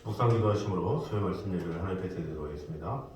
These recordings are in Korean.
묵상 기도하심으로 수요 말씀 예배를 하나님께 드리도록 하겠습니다.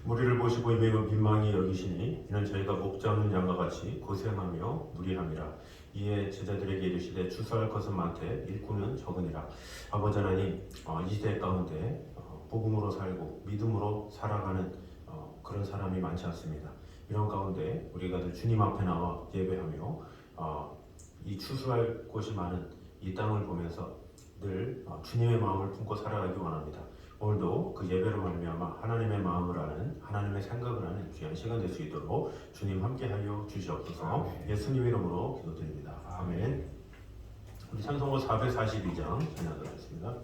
무리를 보시고 매우 민망히 여기시니 이는 저희가 목자 없는 양과 같이 고생하며 무리함이라. 이에 제자들에게 이르시되 추수할 것은 많되 일꾼은 적으니라. 아버지 하나님, 이 시대 가운데 복음으로 살고 믿음으로 살아가는 그런 사람이 많지 않습니다. 이런 가운데 우리가 늘 주님 앞에 나와 예배하며 이 추수할 곳이 많은 이 땅을 보면서 늘 주님의 마음을 품고 살아가기 원합니다. 오늘도 그 예배로 말미암아 하나님의 마음을 아는, 하나님의 생각을 하는 귀한 시간 될 수 있도록 주님 함께하여 주시옵소서. 예수님 이름으로 기도드립니다. 아멘. 우리 찬송가 442장 찬양하겠습니다.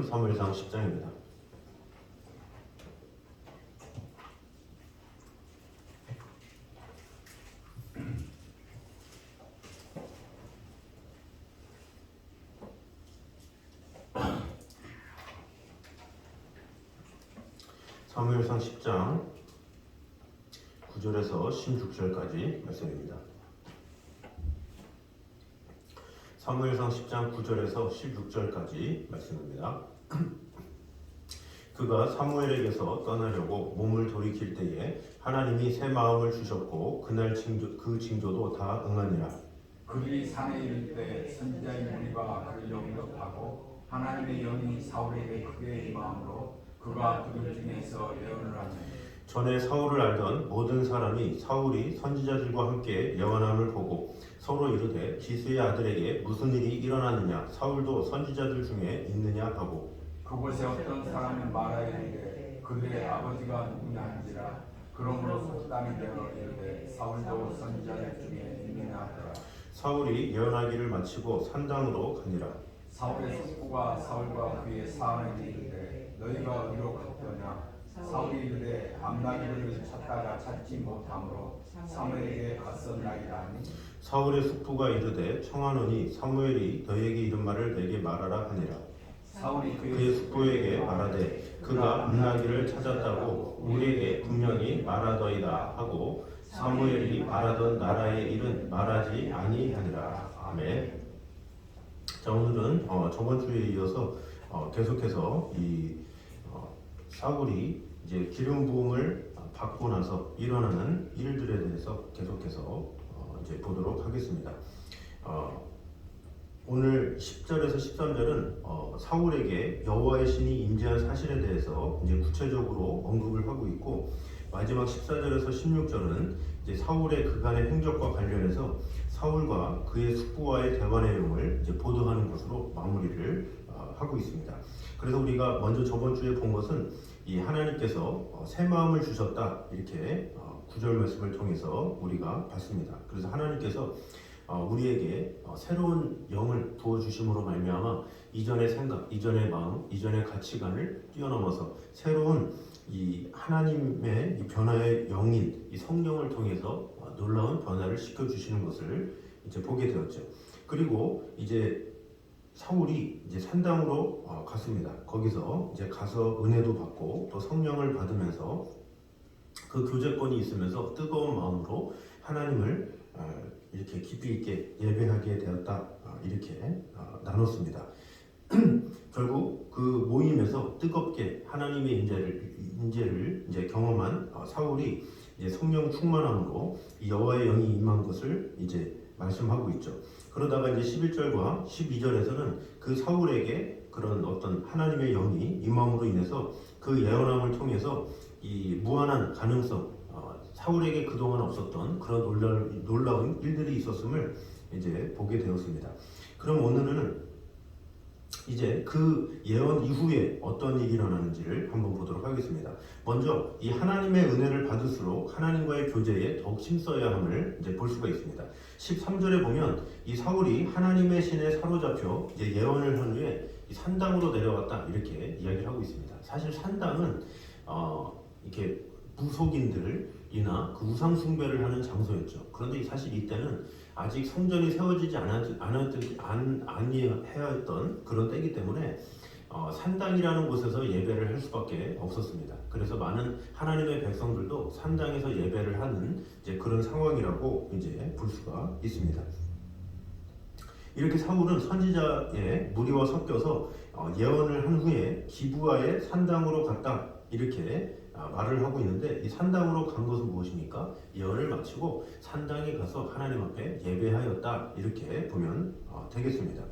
사무엘상 10장입니다. 사무엘상 10장 9절에서 16절까지 말씀입니다. 사무엘상 10장 9절에서 16절까지 말씀입니다. 그가 사무엘에게서 떠나려고 몸을 돌이킬 때에 하나님이 새 마음을 주셨고 그날 그 징조도 다 응하니라. 그들이 산에 이를 때 선지자의 무리가 그를 영접하고 하나님의 영이 사울에게 크게 임함으로 그가 그들 중에서 예언을 하니 전에 사울을 알던 모든 사람이 사울이 선지자들과 함께 예언함을 보고 서로 이르되 기스의 아들에게 무슨 일이 일어났느냐 사울도 선지자들 중에 있느냐 하고 그곳에 어떤 사람이 말하기를 그들의 아버지가 누구냐 한지라 그러므로 속담이 되어 이르되 사울도 선지자들 중에 있느냐 하더라. 사울이 예언하기를 마치고 산당으로 가니라. 사울의 숙부가 사울과 그의 사환에게 이르되 너희가 어디로 갔더냐. 사울이 이르되 암나기를 찾다가 찾지 못함으로 사무엘에게 갔었나이다 하니 사울의 숙부가 이르되 청하노니 사무엘이 너희에게 이른 말을 내게 말하라 하니라. 사울이 그의 숙부에게 말하되 그가 암나기를 찾았다고 우리에게 분명히 말하더이다 하고 사무엘이 말하던 나라의 일은 말하지 아니하니라. 아멘. 자, 오늘은 저번 주에 이어서 계속해서 이 사울이 이제 기름 부음을 받고 나서 일어나는 일들에 대해서 계속해서 이제 보도록 하겠습니다. 오늘 10절에서 13절은 사울에게 여호와의 신이 임재한 사실에 대해서 이제 구체적으로 언급을 하고 있고 마지막 14절에서 16절은 이제 사울의 그간의 행적과 관련해서 사울과 그의 숙부와의 대화 내용을 이제 보도하는 것으로 마무리를 하고 있습니다. 그래서 우리가 먼저 저번 주에 본 것은 이 하나님께서 새 마음을 주셨다 이렇게 구절 말씀을 통해서 우리가 봤습니다. 그래서 하나님께서 우리에게 새로운 영을 부어 주심으로 말미암아 이전의 생각, 이전의 마음, 이전의 가치관을 뛰어넘어서 새로운 이 하나님의 이 변화의 영인 이 성령을 통해서 놀라운 변화를 시켜 주시는 것을 이제 보게 되었죠. 그리고 이제 사울이 이제 산당으로 갔습니다. 거기서 이제 가서 은혜도 받고 또 성령을 받으면서 그 교제권이 있으면서 뜨거운 마음으로 하나님을 이렇게 깊이 있게 예배하게 되었다 이렇게 나눴습니다. 결국 그 모임에서 뜨겁게 하나님의 인재를 이제 경험한 사울이 이제 성령 충만함으로 여호와의 영이 임한 것을 이제 말씀하고 있죠. 그러다가 이제 11절과 12절에서는 그 사울에게 그런 어떤 하나님의 영이 임함으로 인해서 그 예언함을 통해서 이 무한한 가능성, 사울에게 그동안 없었던 그런 놀라운 일들이 있었음을 이제 보게 되었습니다. 그럼 오늘은 이제 그 예언 이후에 어떤 일이 일어나는지를 한번 보도록 하겠습니다. 먼저 이 하나님의 은혜를 받을수록 하나님과의 교제에 더욱 힘써야 함을 이제 볼 수가 있습니다. 13절에 보면 이 사울이 하나님의 신에 사로잡혀 이제 예언을 한 후에 이 산당으로 내려왔다 이렇게 이야기를 하고 있습니다. 사실 산당은 이렇게 무속인들이나 그 우상 숭배를 하는 장소였죠. 그런데 사실 이때는 아직 성전이 세워지지 아니해야 했던 그런 때이기 때문에 산당이라는 곳에서 예배를 할 수밖에 없었습니다. 그래서 많은 하나님의 백성들도 산당에서 예배를 하는 이제 그런 상황이라고 이제 볼 수가 있습니다. 이렇게 사울은 선지자의 무리와 섞여서 예언을 한 후에 기브아의 산당으로 갔다 이렇게 말을 하고 있는데 이 산당으로 간 것은 무엇입니까? 예언을 마치고 산당에 가서 하나님 앞에 예배하였다 이렇게 보면 되겠습니다.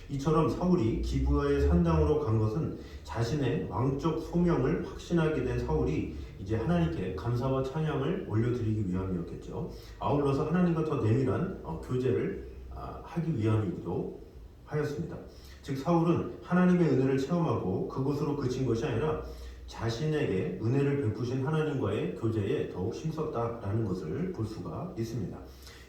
이처럼 사울이 기브아의 산당으로 간 것은 자신의 왕적 소명을 확신하게 된 사울이 이제 하나님께 감사와 찬양을 올려드리기 위함이었겠죠. 아울러서 하나님과 더 내밀한 교제를 하기 위함이기도 하였습니다. 즉 사울은 하나님의 은혜를 체험하고 그것으로 그친 것이 아니라 자신에게 은혜를 베푸신 하나님과의 교제에 더욱 힘썼다라는 것을 볼 수가 있습니다.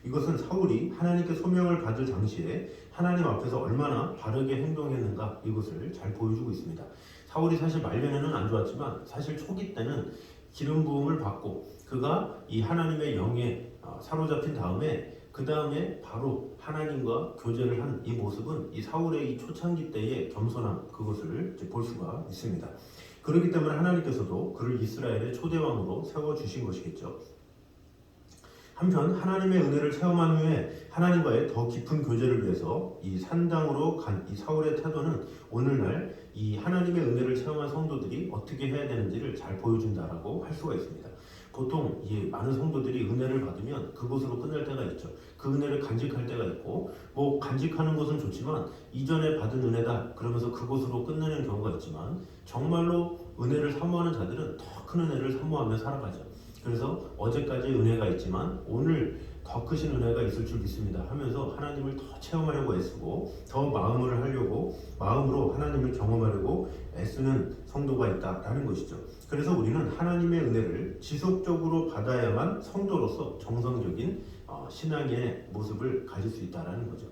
이것은 사울이 하나님께 소명을 받을 당시에 하나님 앞에서 얼마나 바르게 행동했는가 이것을 잘 보여주고 있습니다. 사울이 사실 말년에는 안 좋았지만 사실 초기 때는 기름 부음을 받고 그가 이 하나님의 영에 사로잡힌 다음에 그 다음에 바로 하나님과 교제를 한 이 모습은 이 사울의 이 초창기 때의 겸손함 그것을 볼 수가 있습니다. 그렇기 때문에 하나님께서도 그를 이스라엘의 초대왕으로 세워주신 것이겠죠. 한편 하나님의 은혜를 체험한 후에 하나님과의 더 깊은 교제를 위해서 이 산당으로 간 이 사울의 태도는 오늘날 이 하나님의 은혜를 체험한 성도들이 어떻게 해야 되는지를 잘 보여준다라고 할 수가 있습니다. 보통 이 많은 성도들이 은혜를 받으면 그곳으로 끝날 때가 있죠. 그 은혜를 간직할 때가 있고, 뭐 간직하는 것은 좋지만 이전에 받은 은혜다 그러면서 그곳으로 끝내는 경우가 있지만, 정말로 은혜를 사모하는 자들은 더 큰 은혜를 사모하며 살아가죠. 그래서 어제까지 은혜가 있지만 오늘 더 크신 은혜가 있을 줄 믿습니다 하면서 하나님을 더 체험하려고 애쓰고, 더 마음으로 하나님을 경험하려고 애쓰는 성도가 있다라는 것이죠. 그래서 우리는 하나님의 은혜를 지속적으로 받아야만 성도로서 정상적인 신앙의 모습을 가질 수 있다라는 거죠.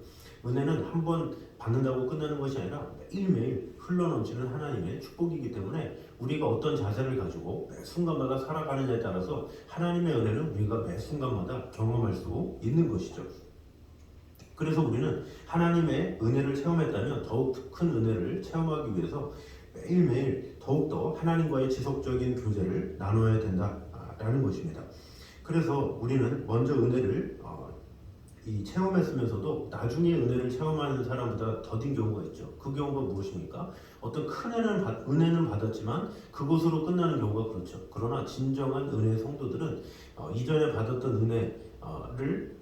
은혜는 한 번 받는다고 끝나는 것이 아니라 매일매일 흘러넘치는 하나님의 축복이기 때문에 우리가 어떤 자세를 가지고 매 순간마다 살아가느냐에 따라서 하나님의 은혜는 우리가 매 순간마다 경험할 수 있는 것이죠. 그래서 우리는 하나님의 은혜를 체험했다면 더욱 큰 은혜를 체험하기 위해서 매일매일 더욱더 하나님과의 지속적인 교제를 나눠야 된다라는 것입니다. 그래서 우리는 먼저 은혜를 이 체험했으면서도 나중에 은혜를 체험하는 사람보다 더딘 경우가 있죠. 그 경우가 무엇입니까? 어떤 큰 은혜는 받았지만 그곳으로 끝나는 경우가 그렇죠. 그러나 진정한 은혜의 성도들은 이전에 받았던 은혜를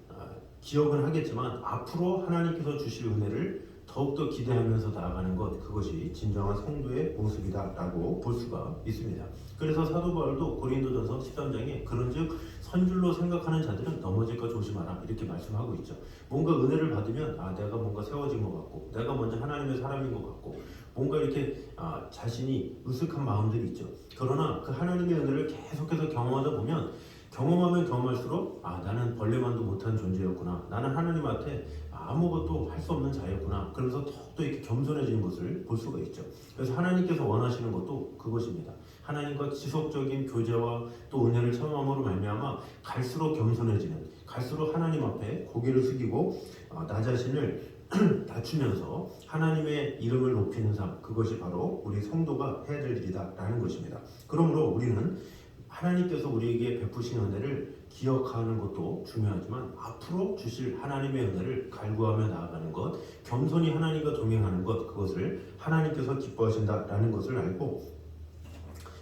기억은 하겠지만 앞으로 하나님께서 주실 은혜를 더욱더 기대하면서 나아가는 것, 그것이 진정한 성도의 모습이다라고 볼 수가 있습니다. 그래서 사도 바울도 고린도전서 13장에 그런즉 선줄로 생각하는 자들은 넘어질까 조심하라 이렇게 말씀하고 있죠. 뭔가 은혜를 받으면 내가 뭔가 세워진 것 같고, 내가 먼저 하나님의 사람인 것 같고, 뭔가 이렇게 자신이 으슥한 마음들이 있죠. 그러나 그 하나님의 은혜를 계속해서 경험하다 보면 경험하면 경험할수록 나는 벌레만도 못한 존재였구나, 나는 하나님 앞에 아무것도 할 수 없는 자였구나, 그러면서 더욱더 이렇게 겸손해지는 것을 볼 수가 있죠. 그래서 하나님께서 원하시는 것도 그것입니다. 하나님과 지속적인 교제와 또 은혜를 체험함으로 말미암아 갈수록 겸손해지는, 갈수록 하나님 앞에 고개를 숙이고 나 자신을 낮추면서 하나님의 이름을 높이는 삶, 그것이 바로 우리 성도가 해야 될 일이다라는 것입니다. 그러므로 우리는 하나님께서 우리에게 베푸신 은혜를 기억하는 것도 중요하지만 앞으로 주실 하나님의 은혜를 갈구하며 나아가는 것, 겸손히 하나님과 동행하는 것, 그것을 하나님께서 기뻐하신다라는 것을 알고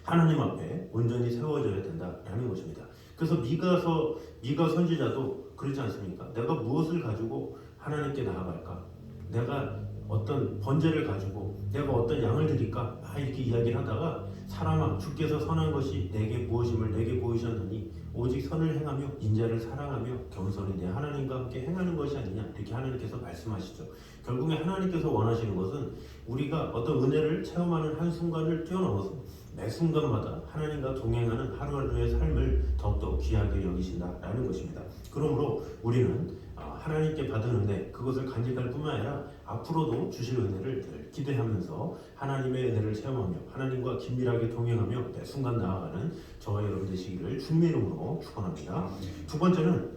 하나님 앞에 온전히 세워져야 된다라는 것입니다. 그래서 미가 선지자도 그렇지 않습니까? 내가 무엇을 가지고 하나님께 나아갈까? 내가 어떤 번제를 가지고 내가 어떤 양을 드릴까? 이렇게 이야기를 하다가 사람아, 주께서 선한 것이 내게 무엇임을 내게 보이셨느니 오직 선을 행하며 인자를 사랑하며 겸손히 내 하나님과 함께 행하는 것이 아니냐, 이렇게 하나님께서 말씀하시죠. 결국에 하나님께서 원하시는 것은 우리가 어떤 은혜를 체험하는 한순간을 뛰어넘어서 매 순간마다 하나님과 동행하는 하루하루의 삶을 더욱더 귀하게 여기신다라는 것입니다. 그러므로 우리는 하나님께 받은 은혜, 그것을 간직할 뿐만 아니라 앞으로도 주실 은혜를 늘 기대하면서 하나님의 은혜를 체험하며 하나님과 긴밀하게 동행하며 매 순간 나아가는 저와 여러분 되시기를 주님의 이름으로 축원합니다. 두 번째는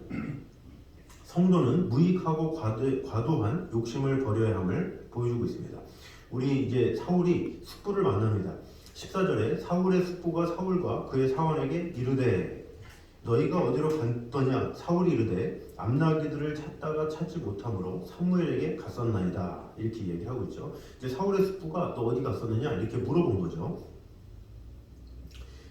성도는 무익하고 과도한 욕심을 버려야 함을 보여주고 있습니다. 우리 이제 사울이 숙부를 만납니다. 14절에 사울의 숙부가 사울과 그의 사원에게 이르되 너희가 어디로 갔더냐? 사울이 이르되 암나기들을 찾다가 찾지 못함으로 사무엘에게 갔었나이다, 이렇게 얘기하고 있죠. 이제 사울의 숙부가 너 어디 갔었느냐 이렇게 물어본 거죠.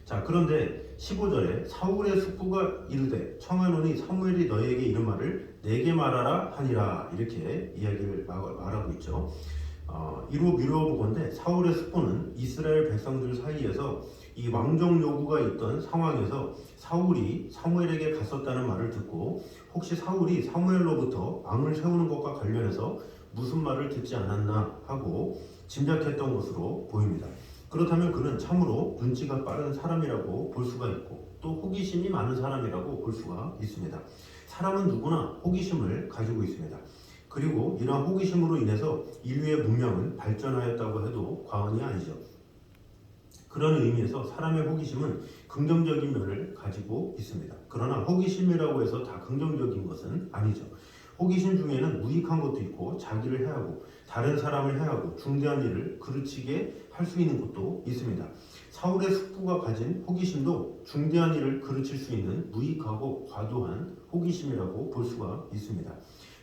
자, 그런데 15절에 사울의 숙부가 이르되 청하노니 사무엘이 너희에게 이른 말을 내게 말하라 하니라, 이렇게 이야기를 말하고 있죠. 이로 미루어보건대 사울의 숙부는 이스라엘 백성들 사이에서 이 왕정 요구가 있던 상황에서 사울이 사무엘에게 갔었다는 말을 듣고 혹시 사울이 사무엘로부터 왕을 세우는 것과 관련해서 무슨 말을 듣지 않았나 하고 짐작했던 것으로 보입니다. 그렇다면 그는 참으로 눈치가 빠른 사람이라고 볼 수가 있고 또 호기심이 많은 사람이라고 볼 수가 있습니다. 사람은 누구나 호기심을 가지고 있습니다. 그리고 이러한 호기심으로 인해서 인류의 문명은 발전하였다고 해도 과언이 아니죠. 그런 의미에서 사람의 호기심은 긍정적인 면을 가지고 있습니다. 그러나 호기심이라고 해서 다 긍정적인 것은 아니죠. 호기심 중에는 무익한 것도 있고 자기를 해하고 다른 사람을 해하고 중대한 일을 그르치게 할 수 있는 것도 있습니다. 사울의 숙부가 가진 호기심도 중대한 일을 그르칠 수 있는 무익하고 과도한 호기심이라고 볼 수가 있습니다.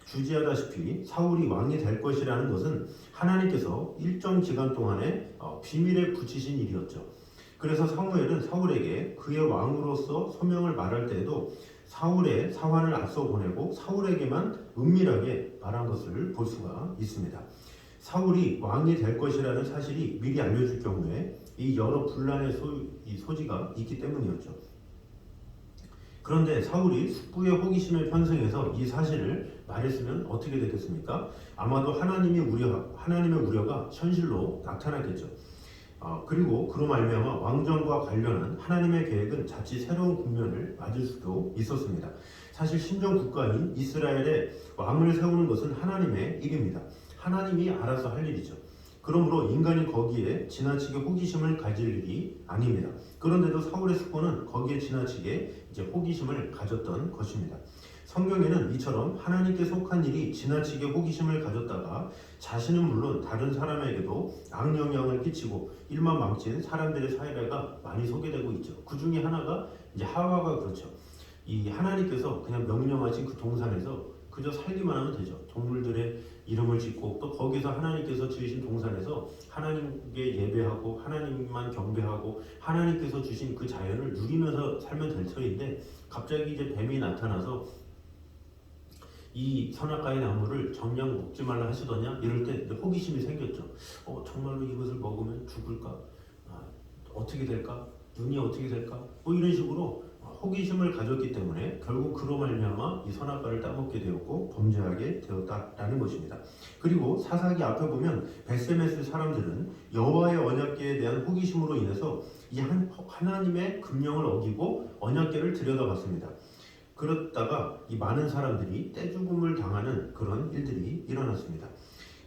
주지하다시피 사울이 왕이 될 것이라는 것은 하나님께서 일정 기간 동안에 비밀에 붙이신 일이었죠. 그래서 사무엘은 사울에게 그의 왕으로서 소명을 말할 때에도 사울의 사환을 앞서 보내고 사울에게만 은밀하게 말한 것을 볼 수가 있습니다. 사울이 왕이 될 것이라는 사실이 미리 알려줄 경우에 이 여러 분란의 소지가 있기 때문이었죠. 그런데 사울이 숙부의 호기심에 편승해서 이 사실을 말했으면 어떻게 되겠습니까? 아마도 하나님의 우려가 현실로 나타났겠죠. 그리고 그로 말미암아 왕정과 관련한 하나님의 계획은 자칫 새로운 국면을 맞을 수도 있었습니다. 사실 신정 국가인 이스라엘에 왕을 세우는 것은 하나님의 일입니다. 하나님이 알아서 할 일이죠. 그러므로 인간이 거기에 지나치게 호기심을 가질 일이 아닙니다. 그런데도 사울의 숙부는 거기에 지나치게 호기심을 가졌던 것입니다. 성경에는 이처럼 하나님께 속한 일이 지나치게 호기심을 가졌다가 자신은 물론 다른 사람에게도 악영향을 끼치고 일만 망친 사람들의 사례가 많이 소개되고 있죠. 그 중에 하나가 하와가 그렇죠. 이 하나님께서 그냥 명령하신 그 동산에서 그저 살기만 하면 되죠. 동물들의 이름을 짓고 또 거기서 하나님께서 지으신 동산에서 하나님께 예배하고 하나님만 경배하고 하나님께서 주신 그 자연을 누리면서 살면 될 터인데 갑자기 뱀이 나타나서 이 선악과의 나무를 정녕 먹지 말라 하시더냐 이럴 때 호기심이 생겼죠. 정말로 이것을 먹으면 죽을까? 어떻게 될까? 눈이 어떻게 될까? 이런 식으로 호기심을 가졌기 때문에 결국 그로 말미암아 이 선악과를 따먹게 되었고 범죄하게 되었다라는 것입니다. 그리고 사사기 앞에 보면 벳세메스 사람들은 여호와의 언약궤에 대한 호기심으로 인해서 이 하나님의 금령을 어기고 언약궤를 들여다봤습니다. 그렇다가 이 많은 사람들이 떼죽음을 당하는 그런 일들이 일어났습니다.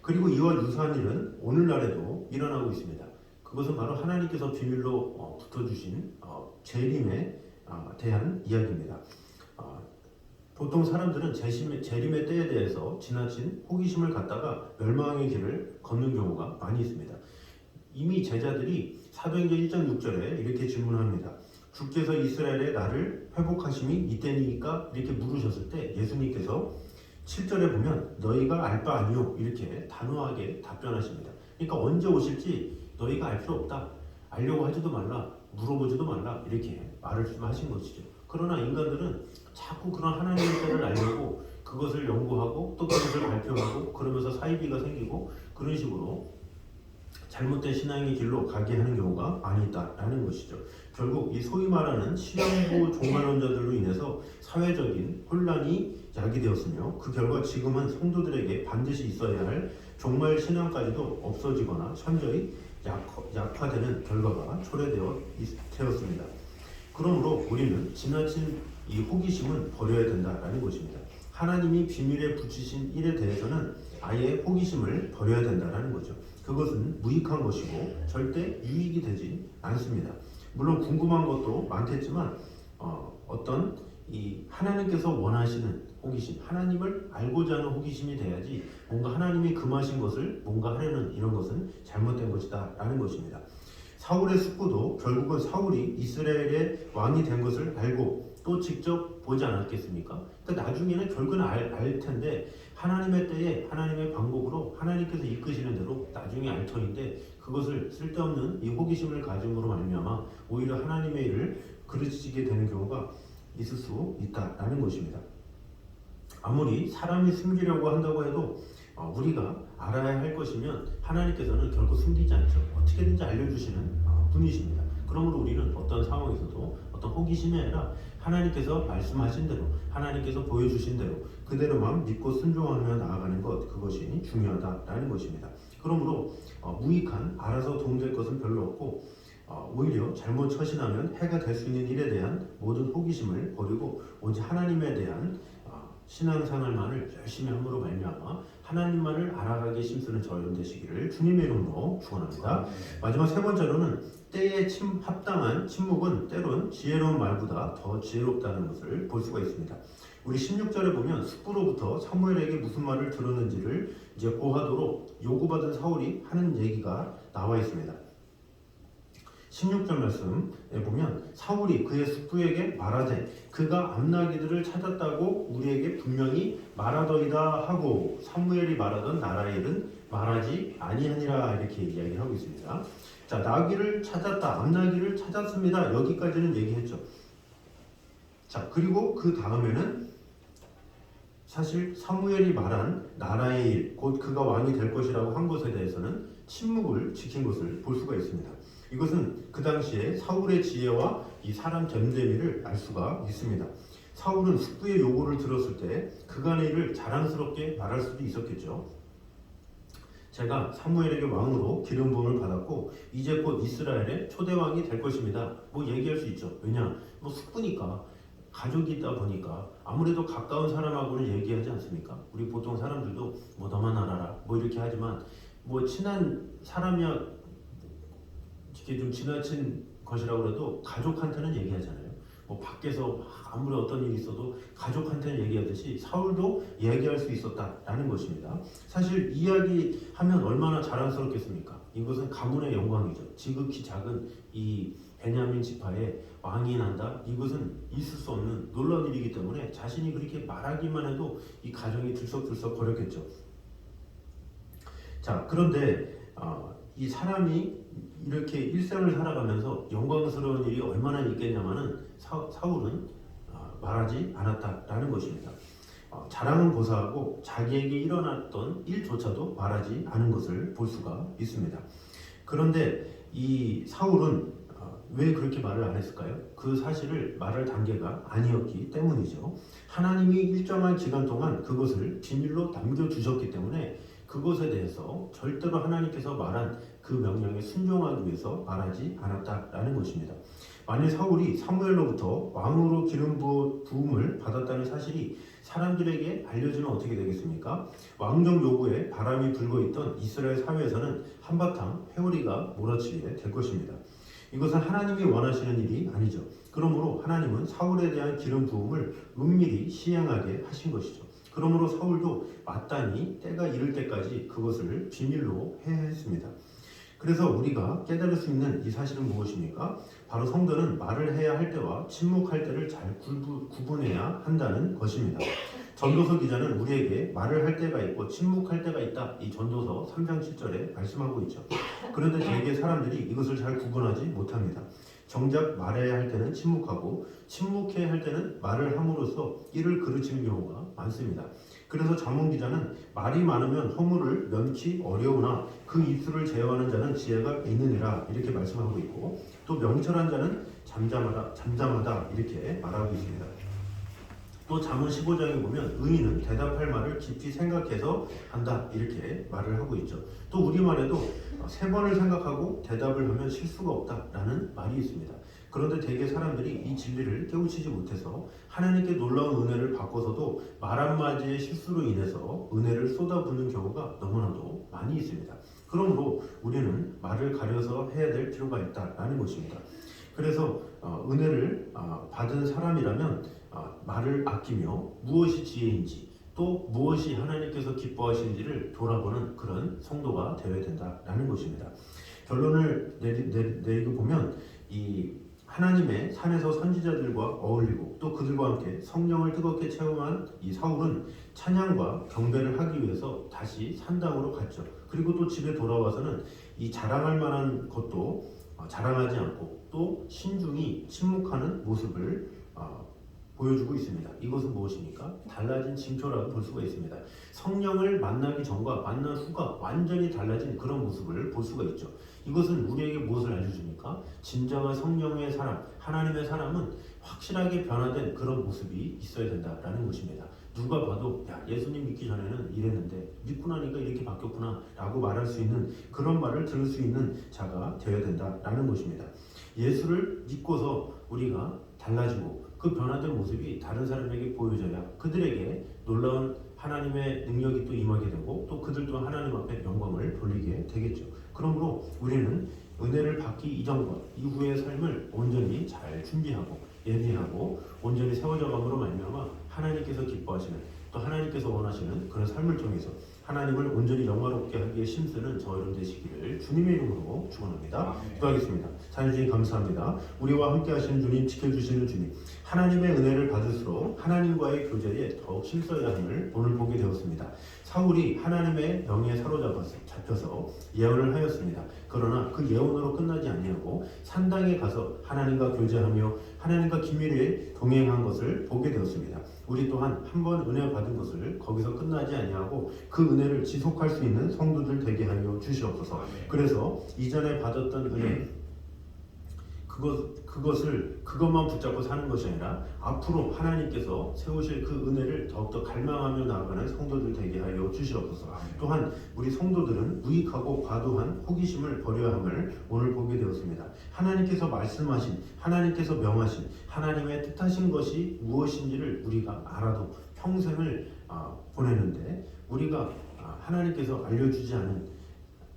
그리고 이와 유사한 일은 오늘날에도 일어나고 있습니다. 그것은 바로 하나님께서 비밀로 붙어주신 재림에 대한 이야기입니다. 보통 사람들은 재림의 때에 대해서 지나친 호기심을 갖다가 멸망의 길을 걷는 경우가 많이 있습니다. 이미 제자들이 사도행전 1장 6절에 이렇게 질문합니다. 주께서 이스라엘의 나를 회복하심이 이때니까 이렇게 물으셨을 때 예수님께서 7절에 보면 너희가 알 바 아니요 이렇게 단호하게 답변하십니다. 그러니까 언제 오실지 너희가 알 수 없다. 알려고 하지도 말라. 물어보지도 말라. 이렇게 말씀하신 것이죠. 그러나 인간들은 자꾸 그런 하나님의 때를 알려고 그것을 연구하고 또 그것을 발표하고 그러면서 사이비가 생기고 그런 식으로 잘못된 신앙의 길로 가게 하는 경우가 많이 있다라는 것이죠. 결국 이 소위 말하는 신앙부 종말론자들로 인해서 사회적인 혼란이 야기되었으며 그 결과 지금은 성도들에게 반드시 있어야 할 종말 신앙까지도 없어지거나 현저히 약화되는 결과가 초래되었습니다. 그러므로 우리는 지나친 이 호기심은 버려야 된다라는 것입니다. 하나님이 비밀에 붙이신 일에 대해서는 아예 호기심을 버려야 된다라는 거죠. 그것은 무익한 것이고 절대 유익이 되지 않습니다. 물론 궁금한 것도 많겠지만 어떤 이 하나님께서 원하시는 호기심, 하나님을 알고자 하는 호기심이 돼야지 뭔가 하나님이 금하신 것을 뭔가 하려는 이런 것은 잘못된 것이다 라는 것입니다. 사울의 숙부도 결국은 사울이 이스라엘의 왕이 된 것을 알고 또 직접 보지 않았겠습니까? 그러니까 나중에는 결국은 알 텐데 하나님의 때에 하나님의 방법으로 하나님께서 이끄시는 대로 나중에 알 터인데 그것을 쓸데없는 이 호기심을 가짐으로 말미암아 오히려 하나님의 일을 그르치게 되는 경우가 있을 수 있다라는 것입니다. 아무리 사람이 숨기려고 한다고 해도 우리가 알아야 할 것이면 하나님께서는 결코 숨기지 않죠. 어떻게든지 알려주시는 분이십니다. 그러므로 우리는 어떤 상황에서도 어떤 호기심이 아니라 하나님께서 말씀하신 대로 하나님께서 보여주신 대로 그대로만 믿고 순종하며 나아가는 것 그것이 중요하다라는 것입니다. 그러므로 무익한 알아서 도움될 것은 별로 없고 오히려 잘못 처신하면 해가 될 수 있는 일에 대한 모든 호기심을 버리고 오직 하나님에 대한 신앙생활만을 열심히 함으로 말미암아 하나님만을 알아가기에 힘쓰는 저 여러분 되시기를 주님의 이름으로 축원합니다. 마지막 세 번째로는 때에 합당한 침묵은 때론 지혜로운 말보다 더 지혜롭다는 것을 볼 수가 있습니다. 우리 16절에 보면 숙부로부터 사무엘에게 무슨 말을 들었는지를 이제 고하도록 요구받은 사울이 하는 얘기가 나와 있습니다. 16절 말씀에 보면 사울이 그의 숙부에게 말하되 그가 암나기들을 찾았다고 우리에게 분명히 말하더이다 하고 사무엘이 말하던 나라의 일은 말하지 아니하니라 이렇게 이야기를 하고 있습니다. 자, 나귀를 찾았다, 암나귀를 찾았습니다. 여기까지는 얘기했죠. 자, 그리고 그 다음에는 사실 사무엘이 말한 나라의 일, 곧 그가 왕이 될 것이라고 한 것에 대해서는 침묵을 지킨 것을 볼 수가 있습니다. 이것은 그 당시에 사울의 지혜와 이 사람 됨됨이를 알 수가 있습니다. 사울은 숙부의 요구를 들었을 때 그간의 일을 자랑스럽게 말할 수도 있었겠죠. 제가 사무엘에게 왕으로 기름 부음을 받았고 이제 곧 이스라엘의 초대 왕이 될 것입니다. 뭐 얘기할 수 있죠. 왜냐, 뭐 숙부니까 가족이 있다 보니까 아무래도 가까운 사람하고는 얘기하지 않습니까? 우리 보통 사람들도 뭐 너만 알아라 뭐 이렇게 하지만 뭐 친한 사람이야 이게 좀 지나친 것이라고 해도 가족한테는 얘기하잖아요. 뭐 밖에서 아무리 어떤 일이 있어도 가족한테는 얘기하듯이 사울도 얘기할 수 있었다라는 것입니다. 사실 이야기하면 얼마나 자랑스럽겠습니까? 이것은 가문의 영광이죠. 지극히 작은 이 베냐민 지파에 왕이 난다. 이것은 있을 수 없는 놀라운 일이기 때문에 자신이 그렇게 말하기만 해도 이 가정이 들썩들썩 거렸겠죠. 자, 그런데 이 사람이 이렇게 일생을 살아가면서 영광스러운 일이 얼마나 있겠냐마는 사울은 말하지 않았다라는 것입니다. 자랑은 고사하고 자기에게 일어났던 일조차도 말하지 않은 것을 볼 수가 있습니다. 그런데 이 사울은 왜 그렇게 말을 안 했을까요? 그 사실을 말할 단계가 아니었기 때문이죠. 하나님이 일정한 기간 동안 그것을 비밀로 남겨주셨기 때문에 그것에 대해서 절대로 하나님께서 말한 그 명령에 순종하기 위해서 말하지 않았다라는 것입니다. 만일 사울이 사무엘로부터 왕으로 기름 부음을 받았다는 사실이 사람들에게 알려지면 어떻게 되겠습니까? 왕정 요구에 바람이 불고 있던 이스라엘 사회에서는 한바탕 회오리가 몰아치게 될 것입니다. 이것은 하나님이 원하시는 일이 아니죠. 그러므로 하나님은 사울에 대한 기름 부음을 은밀히 시행하게 하신 것이죠. 그러므로 사울도 마땅히 때가 이를 때까지 그것을 비밀로 해야 했습니다. 그래서 우리가 깨달을 수 있는 이 사실은 무엇입니까? 바로 성도는 말을 해야 할 때와 침묵할 때를 잘 구분해야 한다는 것입니다. 전도서 기자는 우리에게 말을 할 때가 있고 침묵할 때가 있다. 이 전도서 3장 7절에 말씀하고 있죠. 그런데 대개 사람들이 이것을 잘 구분하지 못합니다. 정작 말해야 할 때는 침묵하고 침묵해야 할 때는 말을 함으로써 이를 그르치는 경우가 많습니다. 그래서 잠언 기자는 말이 많으면 허물을 면치 어려우나 그 입술을 제어하는 자는 지혜가 있느니라 이렇게 말씀하고 있고 또 명철한 자는 잠잠하다 이렇게 말하고 있습니다. 또 잠언 15장에 보면 의인은 대답할 말을 깊이 생각해서 한다 이렇게 말을 하고 있죠. 또 우리말에도 3번을 생각하고 대답을 하면 실수가 없다라는 말이 있습니다. 그런데 대개 사람들이 이 진리를 깨우치지 못해서 하나님께 놀라운 은혜를 받고서도 말 한마디의 실수로 인해서 은혜를 쏟아붓는 경우가 너무나도 많이 있습니다. 그러므로 우리는 말을 가려서 해야 될 필요가 있다라는 것입니다. 그래서 은혜를 받은 사람이라면 말을 아끼며 무엇이 지혜인지 또 무엇이 하나님께서 기뻐하시는지를 돌아보는 그런 성도가 되어야 된다라는 것입니다. 결론을 내리고 보면 이 하나님의 산에서 선지자들과 어울리고 또 그들과 함께 성령을 뜨겁게 체험한 이 사울은 찬양과 경배를 하기 위해서 다시 산당으로 갔죠. 그리고 또 집에 돌아와서는 이 자랑할 만한 것도 자랑하지 않고 또 신중히 침묵하는 모습을 보여주고 있습니다. 이것은 무엇입니까? 달라진 징표라고 볼 수가 있습니다. 성령을 만나기 전과 만난 후가 완전히 달라진 그런 모습을 볼 수가 있죠. 이것은 우리에게 무엇을 알려줍니까? 진정한 성령의 사람, 하나님의 사람은 확실하게 변화된 그런 모습이 있어야 된다라는 것입니다. 누가 봐도 야, 예수님 믿기 전에는 이랬는데 믿고 나니까 이렇게 바뀌었구나 라고 말할 수 있는 그런 말을 들을 수 있는 자가 되어야 된다라는 것입니다. 예수를 믿고서 우리가 달라지고 그 변화된 모습이 다른 사람에게 보여져야 그들에게 놀라운 하나님의 능력이 또 임하게 되고 또 그들도 하나님 앞에 영광을 돌리게 되겠죠. 그러므로 우리는 은혜를 받기 이전과 이후의 삶을 온전히 잘 준비하고 예비하고 온전히 세워져 감으로 말미암아 하나님께서 기뻐하시는 또 하나님께서 원하시는 그런 삶을 통해서 하나님을 온전히 영화롭게 하기에 힘쓰는 저 여러분 되시기를 주님의 이름으로 축원합니다. 기도하겠습니다. 자녀주님 감사합니다. 우리와 함께 하시는 주님, 지켜주시는 주님, 하나님의 은혜를 받을수록 하나님과의 교제에 더욱 힘써야 함을 오늘 보게 되었습니다. 사울이 하나님의 영에 잡혀서 예언을 하였습니다. 그러나 그 예언으로 끝나지 아니하고 산당에 가서 하나님과 교제하며 하나님과 긴밀히 동행한 것을 보게 되었습니다. 우리 또한 한 번 은혜 받은 것을 거기서 끝나지 아니하고 그 은혜를 지속할 수 있는 성도들 되게 하여 주시옵소서. 그래서 이전에 받았던 은혜 그것만 붙잡고 사는 것이 아니라 앞으로 하나님께서 세우실 그 은혜를 더욱더 갈망하며 나아가는 성도들 되게 하여 주시옵소서. 또한 우리 성도들은 무익하고 과도한 호기심을 버려야 함을 오늘 보게 되었습니다. 하나님께서 말씀하신, 하나님께서 명하신, 하나님의 뜻하신 것이 무엇인지를 우리가 알아도 평생을 보내는데 우리가 하나님께서 알려주지 않은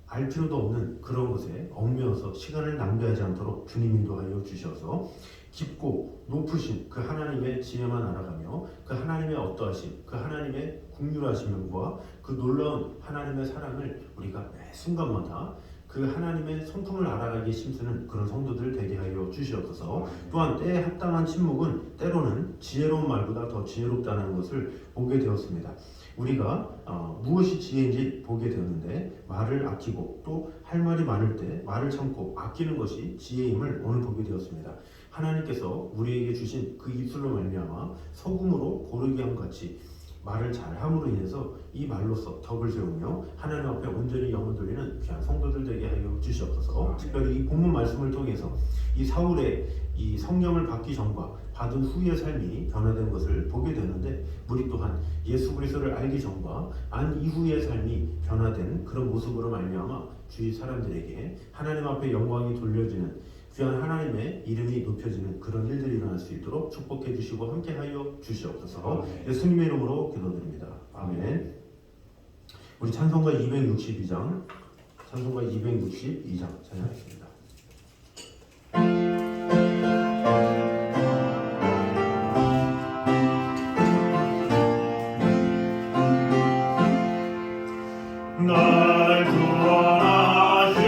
알 필요도 없는 그런 것에 얽매여서 시간을 낭비하지 않도록 주님 인도하여 주셔서 깊고 높으신 그 하나님의 지혜만 알아가며 그 하나님의 어떠하심, 그 하나님의 국률하심과 그 놀라운 하나님의 사랑을 우리가 매 순간마다 그 하나님의 성품을 알아가기에 힘쓰는 그런 성도들 되게 하여 주시옵소서. 또한 때에 합당한 침묵은 때로는 지혜로운 말보다 더 지혜롭다는 것을 보게 되었습니다. 우리가 무엇이 지혜인지 보게 되었는데 말을 아끼고 또 할 말이 많을 때 말을 참고 아끼는 것이 지혜임을 오늘 보게 되었습니다. 하나님께서 우리에게 주신 그 입술로 말미암아 소금으로 고르게 함 같이 말을 잘함으로 인해서 이 말로서 덕을 세우며 하나님 앞에 온전히 영을 돌리는 귀한 성도들 되게 하여 주시옵소서. 특별히 이 본문 말씀을 통해서 이 사울의 이 성령을 받기 전과 받은 후의 삶이 변화된 것을 보게 되는데 우리 또한 예수 그리스도를 알기 전과 안 이후의 삶이 변화된 그런 모습으로 말미암아 주위 사람들에게 하나님 앞에 영광이 돌려지는 귀한 하나님의 이름이 높여지는 그런 일들이 일어날 수 있도록 축복해 주시고 함께하여 주시옵소서. 예수님의 이름으로 기도드립니다. 아멘. 우리 찬송가 262장 찬양하겠습니다. 날 구원하신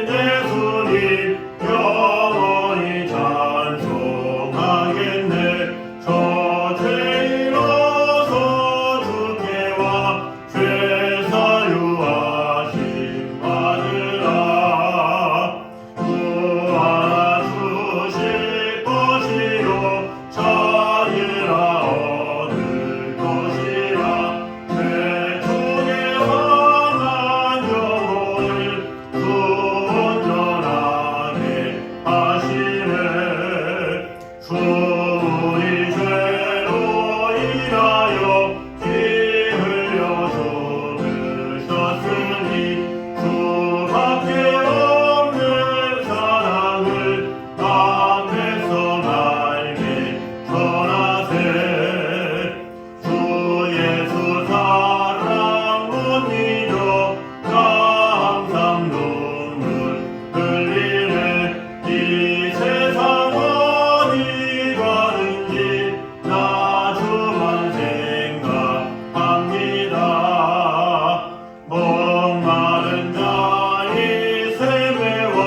예수님 영원히 찬송하겠네. 저 죄인으로서 주께 와 죄 사유하심 받으라. 구하라 주실 것이요 찾으라 얻을 것이라. 내 중에 선한 영혼을 온전하게 하시네. 주의 죄로 인하여 피 흘려 죽으셨으니 주밖에 없는 사랑을 앞에서 날개 전하세. 주 예수 사랑 못 잊어 항상 눈물 흘리네. 이 세상 어디 가든지 나 주만 생각합니다. 목마른 자의 세매와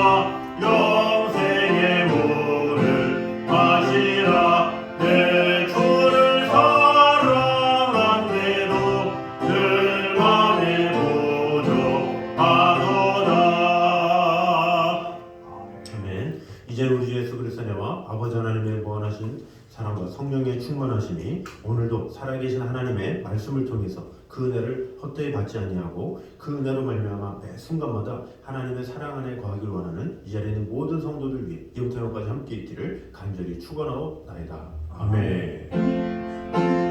영생의 물을 마시라. 내 주를 사랑한데도 늘 맘에 부족하도다. 아멘. 이제는 우리 주 예수 그리스도의 은혜와 아버지 하나님의 무한하신 사랑과 성령의 충만하심이 오늘도 살아계신 하나님의 말씀을 통해서 그 은혜를 헛되이 받지 아니하고 그 은혜로 말미암아 매 순간마다 하나님의 사랑 안에 거하길 원하는 이 자리에 있는 모든 성도들 위해 이후부터 영까지 함께 있기를 간절히 축원하옵나이다. 아멘.